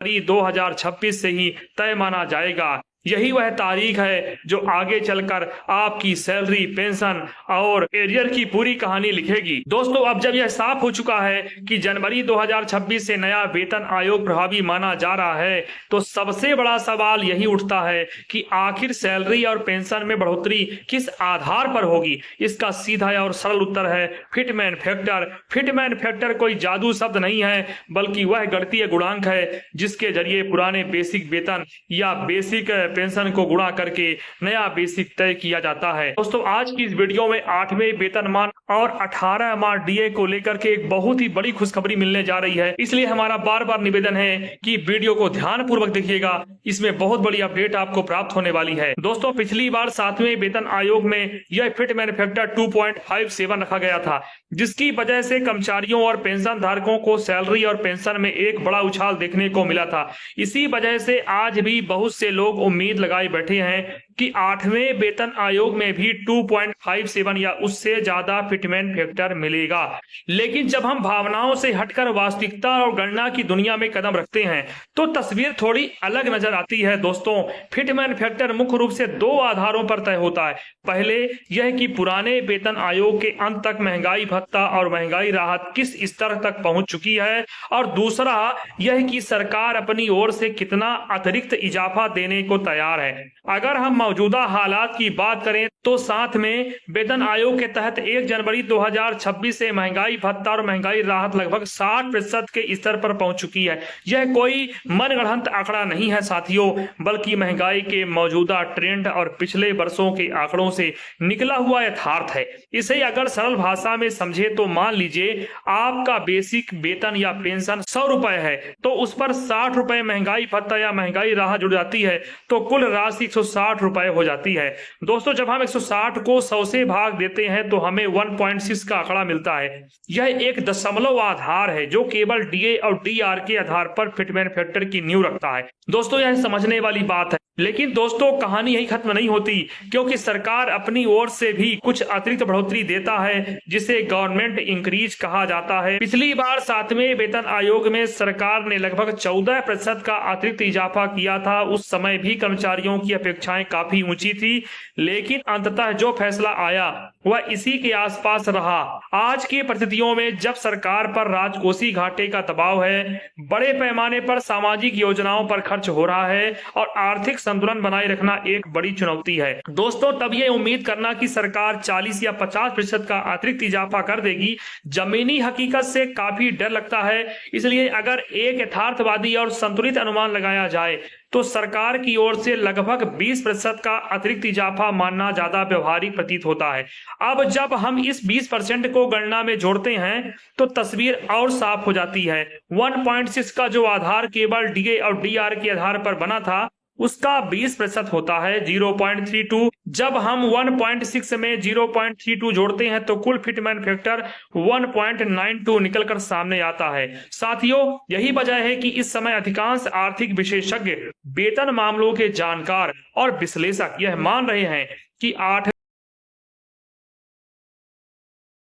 2026 से ही तय माना जाएगा। यही वह तारीख है जो आगे चलकर आपकी सैलरी, पेंशन और एरियर की पूरी कहानी लिखेगी। दोस्तों, अब जब यह साफ हो चुका है कि जनवरी 2026 से नया वेतन आयोग प्रभावी माना जा रहा है, तो सबसे बड़ा सवाल यही उठता है कि आखिर सैलरी और पेंशन में बढ़ोतरी किस आधार पर होगी। इसका सीधा और सरल उत्तर है फिटमैन फैक्टर। फिटमैन फैक्टर कोई जादू शब्द नहीं है, बल्कि वह गणितीय गुणांक है जिसके जरिए पुराने बेसिक वेतन या बेसिक पेंशन को गुणा करके नया बेसिक तय किया जाता है। दोस्तों, आज की इस वीडियो में 8वें वेतनमान और 18 माह डीए को लेकर के एक बहुत ही बड़ी खुशखबरी मिलने जा रही है। इसलिए हमारा बार बार निवेदन है कि वीडियो को ध्यान पूर्वक देखिएगा, इसमें बहुत बड़ी अपडेट आपको प्राप्त होने वाली है। दोस्तों, पिछली बार 7वें वेतन आयोग में यह फिटमैन फैक्टर 2.57 रखा गया था, जिसकी वजह से कर्मचारियों और पेंशन धारकों को सैलरी और पेंशन में एक बड़ा उछाल देखने को मिला था। इसी वजह से आज भी बहुत से लोग उम्मीद लगाए बैठे हैं कि 8वें वेतन आयोग में भी 2.57 या उससे ज्यादा फिटमैन फैक्टर मिलेगा। लेकिन जब हम भावनाओं से हटकर वास्तविकता और गणना की दुनिया में कदम रखते हैं तो तस्वीर थोड़ी अलग नजर आती है। दोस्तों, फिटमैन फैक्टर मुख्य रूप से 2 आधारों पर तय होता है। पहले यह कि पुराने वेतन आयोग के अंत तक महंगाई भत्ता और महंगाई राहत किस स्तर तक पहुंच चुकी है, और दूसरा यह कि सरकार अपनी ओर से कितना अतिरिक्त इजाफा देने को तैयार है। अगर हम मौजूदा हालात की बात करें तो 7 में वेतन आयोग के तहत 1 जनवरी 2026 से महंगाई भत्ता और महंगाई राहत लगभग 60% के स्तर पर पहुंच चुकी है। यह कोई मनगढ़ंत आंकड़ा नहीं है साथियों, बल्कि महंगाई के मौजूदा ट्रेंड और पिछले वर्षों के आंकड़ों से निकला हुआ यथार्थ है। इसे अगर सरल भाषा में समझे तो मान लीजिए आपका बेसिक वेतन या पेंशन 100 रुपए है, तो उस पर 60 रुपए महंगाई भत्ता या महंगाई राहत जुड़ जाती है, तो कुल राशि 160 रुपए हो जाती है। दोस्तों, जब हम 160 को 100 से भाग देते हैं तो हमें 1.6 का आंकड़ा मिलता है। यह एक दशमलव आधार है जो केवल डीए और डीआर के आधार पर फिटमैन फैक्टर की नींव रखता है। दोस्तों, यह समझने वाली बात है। लेकिन दोस्तों, कहानी यही खत्म नहीं होती, क्योंकि सरकार अपनी ओर से भी कुछ अतिरिक्त बढ़ोतरी देता है, जिसे गवर्नमेंट इंक्रीज कहा जाता है। पिछली बार 7वें वेतन आयोग में सरकार ने लगभग 14% का अतिरिक्त इजाफा किया था। उस समय भी कर्मचारियों की अपेक्षाएं काफी ऊंची थी, लेकिन अंततः जो फैसला आया वह इसी के आसपास रहा। आज की परिस्थितियों में जब सरकार पर राजकोषीय घाटे का दबाव है, बड़े पैमाने पर सामाजिक योजनाओं पर खर्च हो रहा है और आर्थिक संतुलन बनाए रखना एक बड़ी चुनौती है। दोस्तों, तब ये उम्मीद करना कि सरकार 40 या 50% का अतिरिक्त इजाफा कर देगी, जमीनी हकीकत से काफी डर लगता है। इसलिए अगर एक यथार्थवादी और संतुलित अनुमान लगाया जाए तो सरकार की ओर से लगभग 20% का अतिरिक्त इजाफा मानना ज्यादा व्यवहारिक प्रतीत होता है। अब जब हम इस 20% को गणना में जोड़ते हैं तो तस्वीर और साफ हो जाती है। 1.6 का जो आधार केवल डीए और डीआर के आधार पर बना था, उसका 20% होता है 0.32। जब हम 1.6 में 0.32 जोड़ते हैं तो कुल फिटमैन फैक्टर 1.92 निकलकर सामने आता है। साथियों, यही वजह है कि इस समय अधिकांश आर्थिक विशेषज्ञ, वेतन मामलों के जानकार और विश्लेषक यह मान रहे हैं कि 8